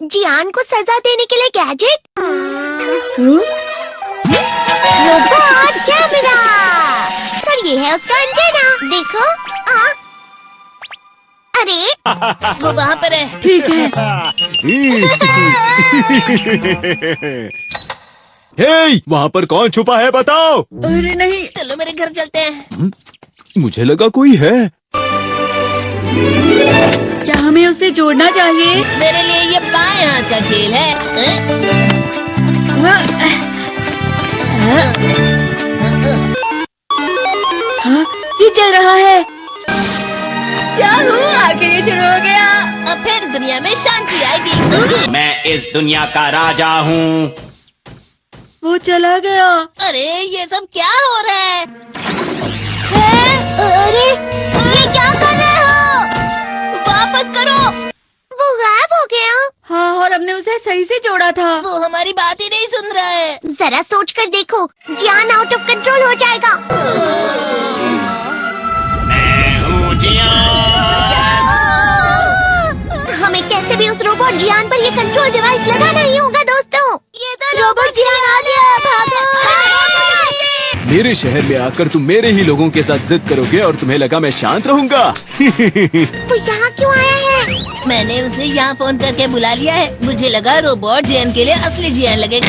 जियान को सजा देने के लिए गैजेट। Robot camera. सर ये है उसका एंटेना, देखो। अरे वो वहाँ पर है। ठीक है। हे, वहाँ पर कौन छुपा है बताओ। अरे नहीं। चलो मेरे घर चलते हैं। मुझे लगा कोई है। क्या हमें उसे जोड़ना चाहिए? मेरे लिए ये बाएं हाथ का खेल है। हाँ, ये चल रहा है। क्या हुआ? आखिर ये शुरू हो गया। अब फिर दुनिया में शांति आएगी। मैं इस दुनिया का राजा हूँ। वो चला गया। अरे ये सब क्या हो रहा है? अरे ये क्या कर रहे हो? वापस करो। वो गायब हो गया। हाँ, और हमने उसे सही से जोड़ा था। वो हमारी बात ही नहीं सुन रहा है। जरा सोच कर देखो, जियान आउट ऑफ कंट्रोल हो जाएगा। मैं हूँ जियान। हमें कैसे भी उस रोबोट जियान पर ये कंट्रोल डिवाइस लगाना ही होगा दोस्तों। ये तो रोबोट जियान आ गया। मेरे शहर में आकर तुम मेरे ही लोगों के साथ जिद करोगे और तुम्हें लगा मैं शांत रहूंगा। वो यहाँ क्यों आया है? मैंने उसे यहाँ फोन करके बुला लिया है। मुझे लगा रोबोट जियान के लिए असली जियान लगेगा।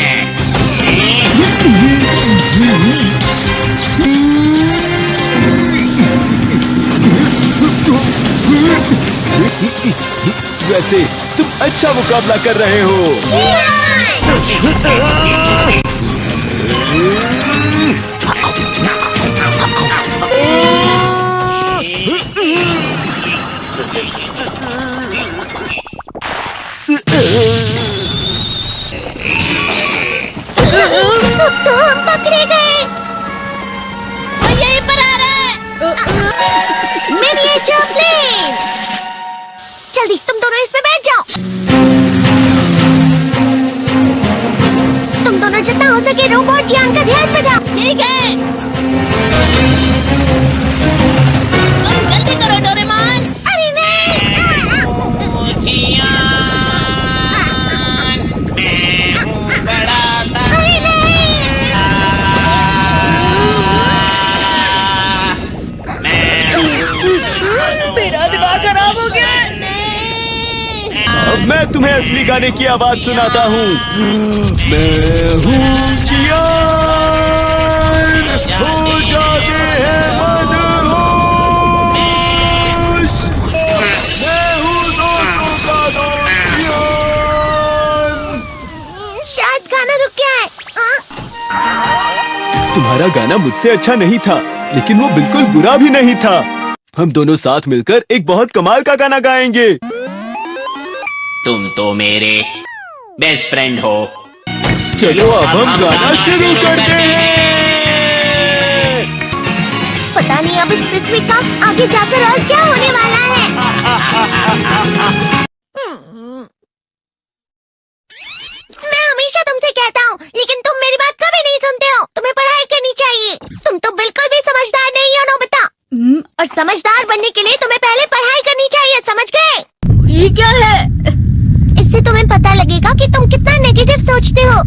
वैसे तुम अच्छा मुकाबला कर रहे हो। पकड़े गए। वो यहीं पर आ रहा है। Miniature plane. जल्दी तुम दोनों इस पे बैठ जाओ। तुम दोनों जितना हो सके रोबोट जियान का ध्यान बजाओ। ठीक है। तुम जल्दी करो डोरेमोन। अरे नहीं। जियान, मैं हूँ बड़ा सा। अरे नहीं। मेरा दिमाग खराब हो गया। अब मैं तुम्हें असली गाने की आवाज सुनाता हूँ। मैं हूँ जियान, हो जाते हैं मदहोश। मैं हूँ दोस्तों का दोस्त जियान। शायद गाना रुक गया है। तुम्हारा गाना मुझसे अच्छा नहीं था, लेकिन वो बिल्कुल बुरा भी नहीं था। हम दोनों साथ मिलकर एक बहुत कमाल का गाना गाएंगे। तुम तो मेरे बेस्ट फ्रेंड हो। चलो अब हम गाना शुरू करते हैं। पता नहीं अब इस पृथ्वी का आगे जाकर और क्या होने वाला है। मैं हमेशा तुमसे कहता हूँ, लेकिन तुम मेरी बात कभी नहीं सुनते हो। तुम्हें पढ़ाई करनी चाहिए। तुम तो बिल्कुल भी समझदार नहीं हो नोबिता। और समझदार बनने के लिए तुम्हें पहले पढ़ाई करनी चाहिए, समझ गए? ये क्या है? इससे तुम्हें पता लगेगा कि तुम कितना नेगेटिव सोचते हो।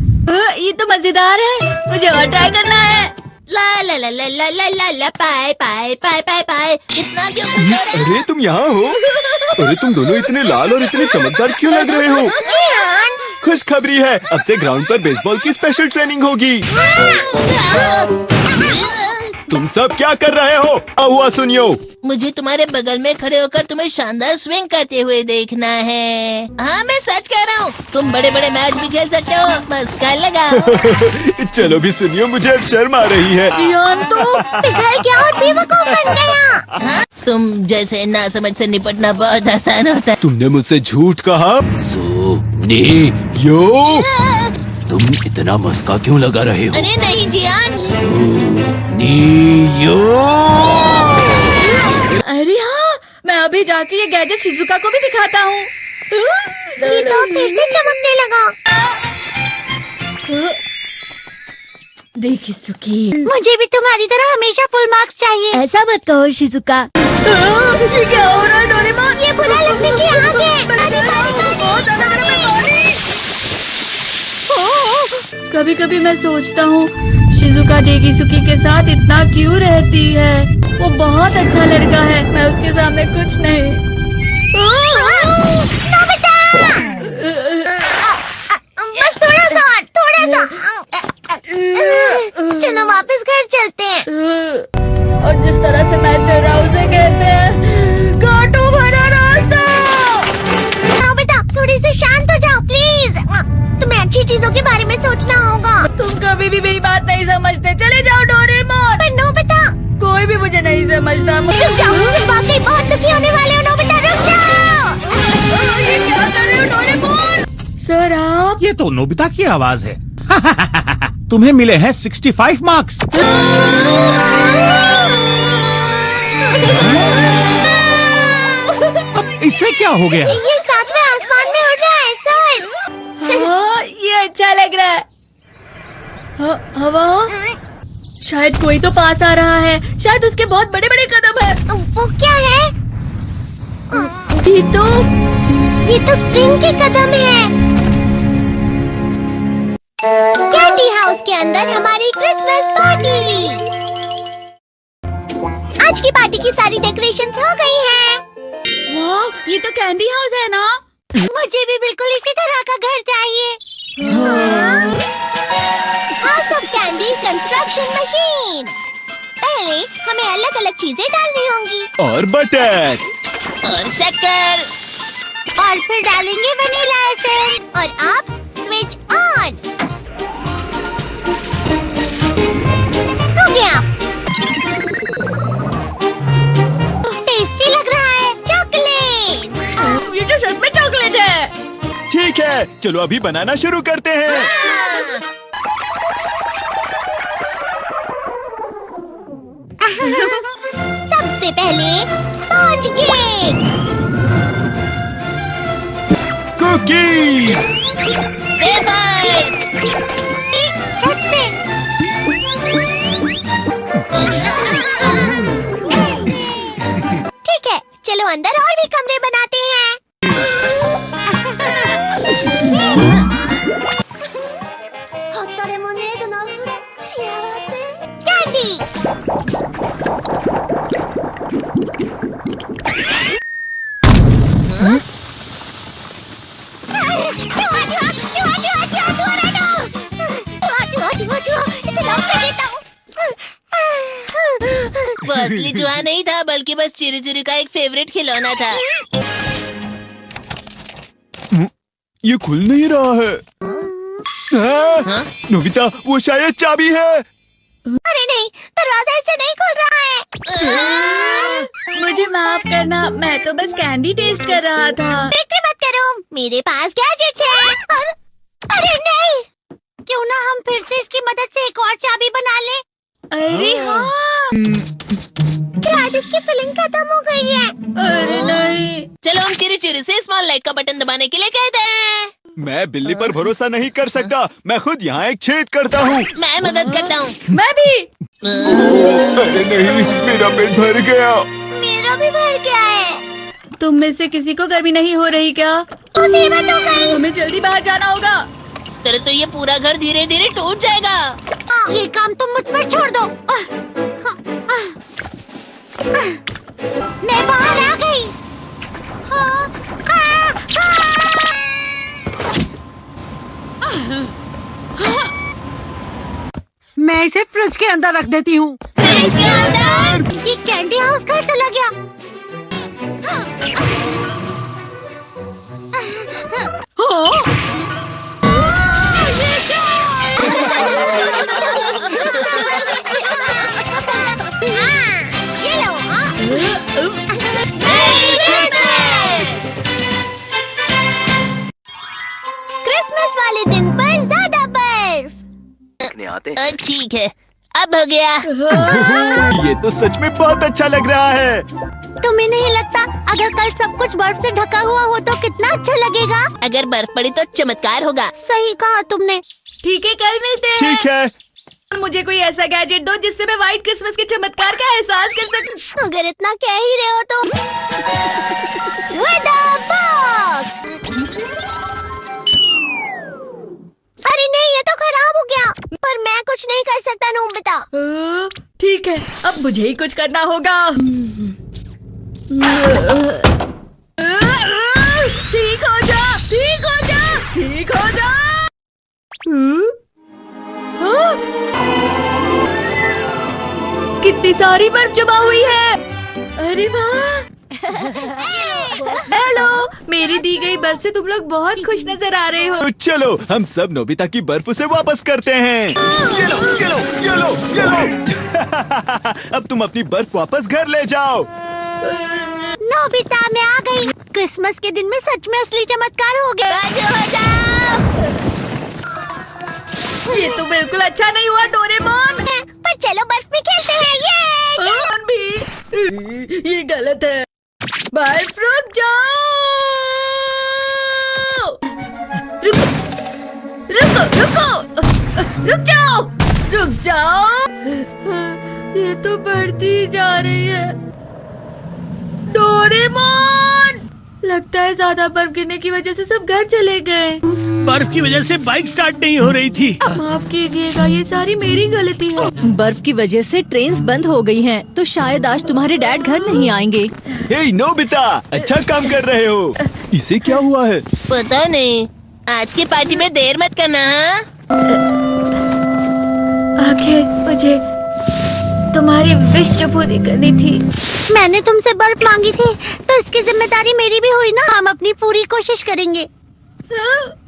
ये तो मजेदार है। मुझे और ट्राई करना है। ला ला ला ला ला ला ला ला पाए पाए पाए पाए पाए। इतना क्यों खुश हो रहे हो? अरे तुम यहाँ हो? अरे तुम दोनों इतने लाल और इतने चमकदार क्यों लग रहे हो? जियान। खुशखबरी है, अब से ग्राउंड पर बेसबॉल की स्पेशल ट्रेनिंग होगी। तुम सब क्या कर रहे हो? हुआ सुनियो। मुझे तुम्हारे बगल में खड़े होकर तुम्हें शानदार स्विंग करते हुए देखना है। हाँ मैं सच कह रहा हूँ। तुम बड़े बड़े मैच भी खेल सकते हो, बस कर लगाओ। चलो भी सुनियो, मुझे अब शर्म आ रही है। जियान तो पिघल गया और बेवकूफ बन गया। हाँ? तुम जैसे नासमझ से निपटना बहुत आसान होता है। तुमने मुझसे झूठ कहा। यो तुम इतना मस्का क्यों लगा रहे हो? अरे नहीं जियान। यो अरे हाँ, मैं अभी जाके ये गैजेट शिजुका को भी दिखाता हूँ। जी तो फिर से चमकने लगा। देखी सुखी, मुझे भी तुम्हारी तरह हमेशा फुल मार्क्स चाहिए। ऐसा मत कहो शिजुका। ये क्या हो रहा है डोरेमोन? ये बुरा लगने की आग है। बहुत ज्यादा गर्म है। कभी कभी मैं सोचता हूँ शिजुका डेगिसुकी के साथ इतना क्यों रहती है। वो बहुत अच्छा लड़का है, मैं उसके सामने कुछ नहीं। नोबिता! बस थोड़ा सा। चलो वापस घर चलते हैं। और जिस तरह से मैं चल रहा हूँ उसे कहते हैं कांटों भरा रास्ता। नोबिता, थोड़ी सी शांत हो जाओ प्लीज। तुम्हें अच्छी चीजों के बारे में सोचना होगा। तुम कभी भी मेरी बात नहीं समझते। चले जाओ डोरेमोन। पर नोबिता, कोई भी मुझे नहीं समझता। रुक जाओ, तुम वाकई बहुत दुखी होने वाले हो। नोबिता रुक जाओ। ये क्या कर रहे हो डोरेमोन? सर आप? ये तो नोबिता की आवाज है। तुम्हें मिले हैं 65 मार्क्स। अब इससे क्या हो गया? ये सातवें आसमान में उड़ रहा है सर। हाँ, ये अच्छा लग रहा है। हवा? शायद कोई तो पास आ रहा है। शायद उसके बहुत बड़े बड़े कदम है। वो क्या है? ये तो स्प्रिंग के कदम है। कैंडी हाउस के अंदर हमारी क्रिसमस पार्टी। आज की पार्टी की सारी डेकोरेशंस हो गई हैं। वाह, ये तो कैंडी हाउस है ना? मुझे भी बिल्कुल इसी तरह का घर चाहिए। House of candy construction machine. पहले हमें अलग अलग चीजें डालनी होंगी और बटर और शक्कर, और फिर डालेंगे वनीला एसेंस। और अब स्विच ऑन हो गया। टेस्टी लग रहा है। चॉकलेट। ये तो सच में चॉकलेट है। ठीक है, चलो अभी बनाना शुरू करते हैं। सबसे पहले स्पॉन्ज केक, कुकीज, वेफर्स, छत पे। ठीक है, चलो अंदर और भी कमरे बनाते हैं। कैंडी। वो असली चूहा नहीं था, बल्कि बस चिरी चिरी का एक फेवरेट खिलौना था। ये खुल नहीं रहा है। हाँ? नोबिता, वो शायद चाबी है। अरे नहीं, दरवाजा ऐसे नहीं खुल रहा है। मुझे माफ करना, मैं तो बस कैंडी टेस्ट कर रहा था। फिक्र मत करो, मेरे पास गैजेट्स है। अरे नहीं, क्यों ना हम फिर से इसकी मदद से एक और चाबी बना लें। अरे हाँ। शायद इसकी फिलिंग खत्म हो गई है। अरे नहीं। चलो हम चिरी चिरी से स्मॉल लाइट का बटन दबाने के लिए कहते हैं। मैं बिल्ली पर भरोसा नहीं कर सकता। मैं खुद यहाँ एक छेद करता हूँ। मैं मदद करता हूँ। मैं भी। अरे नहीं, मेरा पेट भर गया। मेरा भी भर गया है। तुम में से किसी को गर्मी नहीं हो रही क्या? मुसीबत हो गई। हमें जल्दी बाहर जाना होगा। इस तरह तो ये पूरा घर धीरे धीरे टूट जाएगा। ये काम तुम मुझ पर छोड़ दो। मैं बाहर आ गई। मैं इसे फ्रिज के अंदर रख देती हूँ। फ्रिज के अंदर? ये कैंडी हाउस कहाँ चला गया? ये लो। क्रिसमस वाले दिन पर ज्यादा बर्फ। ठीक है, अब हो गया। ये तो सच में बहुत अच्छा लग रहा है। तुम्हें नहीं लगता अगर कल सब कुछ बर्फ से ढका हुआ हो तो कितना अच्छा लगेगा? अगर बर्फ पड़ी तो चमत्कार होगा। सही कहा तुमने। ठीक है, कल मिलते हैं। ठीक है। मुझे कोई ऐसा गैजेट दो जिससे मैं व्हाइट क्रिसमस के चमत्कार का एहसास कर सकूं। अगर इतना कह ही रहे हो तो वेदर बॉक्स। अरे नहीं, ये तो खराब हो गया। मुझे ही कुछ करना होगा। ठीक हो जा, ठीक हो जा, ठीक हो जा। हाँ? कितनी सारी बर्फ जमा हुई है। अरे वाह। हेलो, मेरी दी गई बर्फ से तुम लोग बहुत खुश नजर आ रहे हो। तो चलो हम सब नोबिता की बर्फ उसे वापस करते हैं। ये लो, ये लो, ये लो, ये लो। अब तुम अपनी बर्फ वापस घर ले जाओ। नोबिता मैं आ गई। क्रिसमस के दिन में सच में असली चमत्कार हो गया। बाजू हो जाओ। ये तो बिल्कुल अच्छा नहीं हुआ डोरेमोन। पर चलो बर्फ में खेलते हैं। ये डोरेमोन भी, ये गलत है। बर्फ रुक जाओ। रुको, रुको, रुको, रुक जाओ, रुक जाओ। ये तो बढ़ती ही जा रही है। डोरेमोन, लगता है ज्यादा बर्फ गिरने की वजह से सब घर चले गए। बर्फ की वजह से बाइक स्टार्ट नहीं हो रही थी। माफ कीजिएगा, ये सारी मेरी गलती है। बर्फ की वजह से ट्रेन्स बंद हो गई हैं, तो शायद आज तुम्हारे डैड घर नहीं आएंगे। हे नोबिता, अच्छा काम कर रहे हो। इसे क्या हुआ है? पता नहीं, आज की पार्टी में देर मत करना। हाँ, आखिर मुझे तुम्हारी विश जो पूरी करनी थी। मैंने तुमसे बर्फ मांगी थी, तो इसकी जिम्मेदारी मेरी भी हुई ना। हम अपनी पूरी कोशिश करेंगे। हाँ?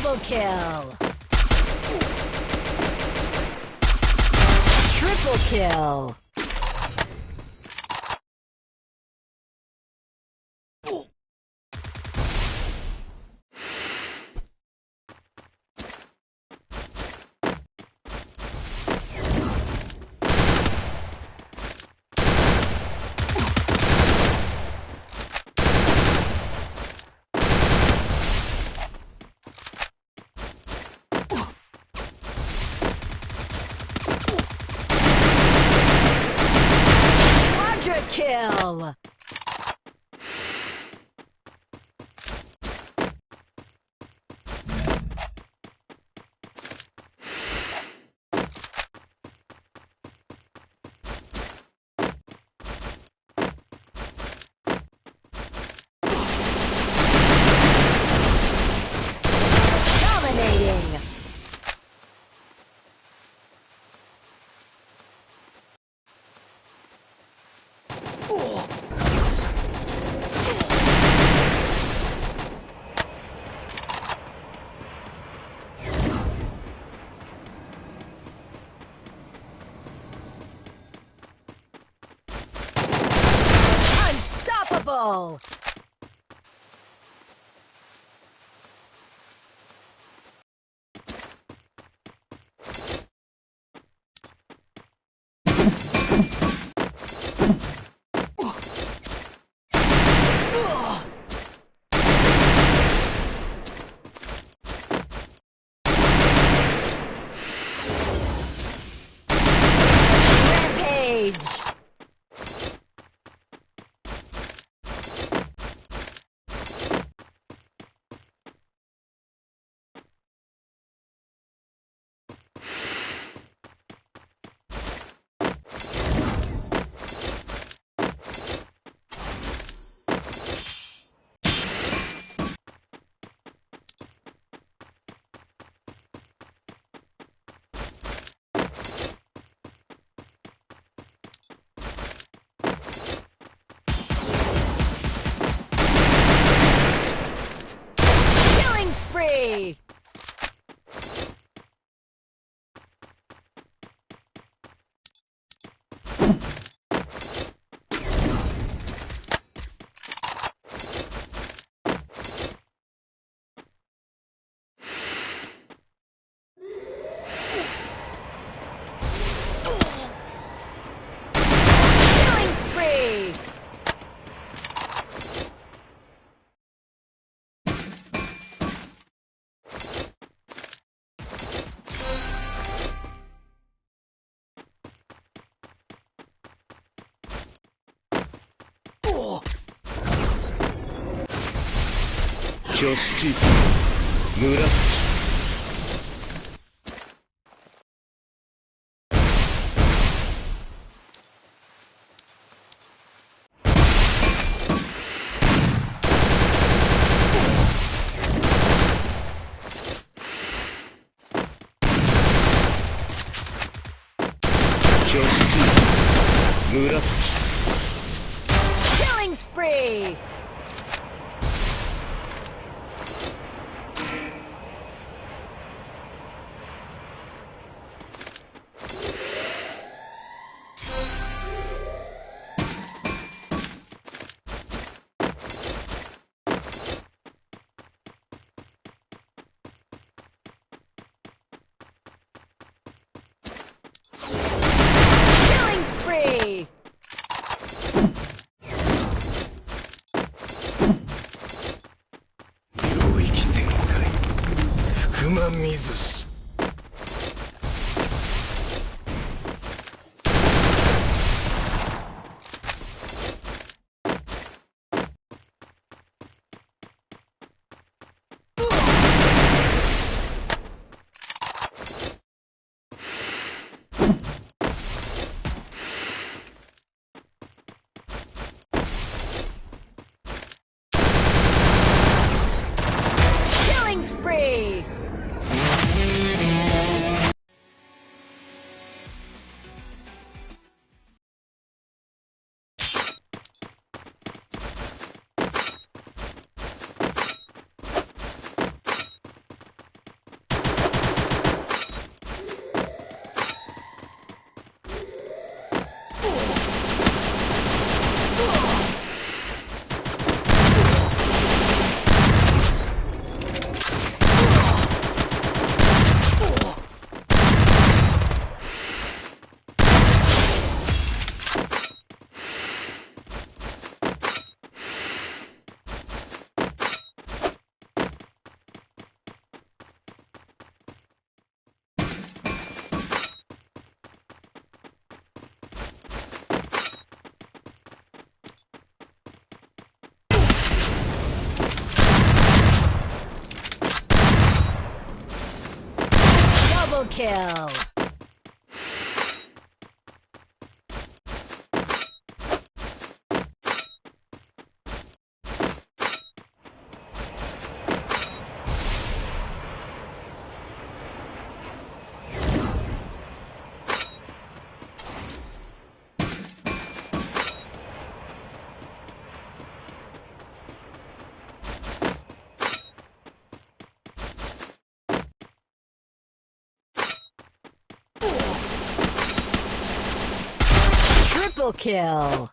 Double kill. Triple kill. Quadra kill. Dominating. Unstoppable. Rampage. Killing spree. Killing spree. Killing spree. Killing spree. Killing spree. kill. Triple kill.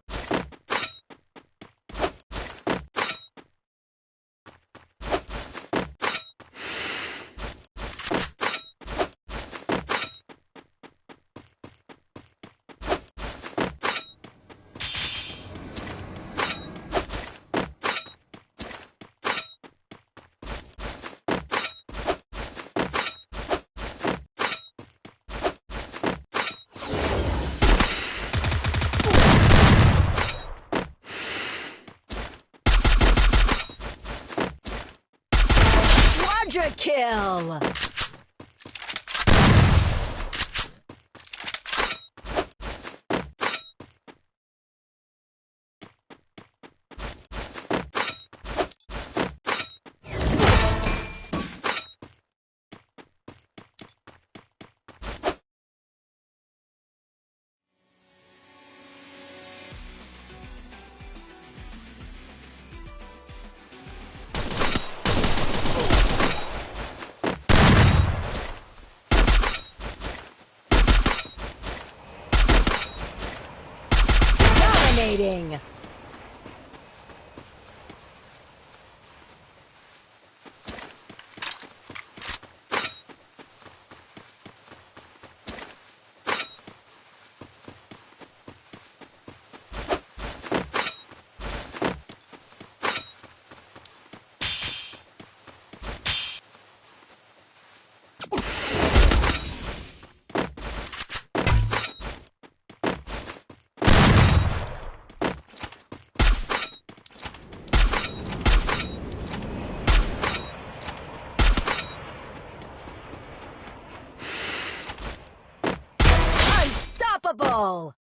Quadra kill. Dominating. Unstoppable.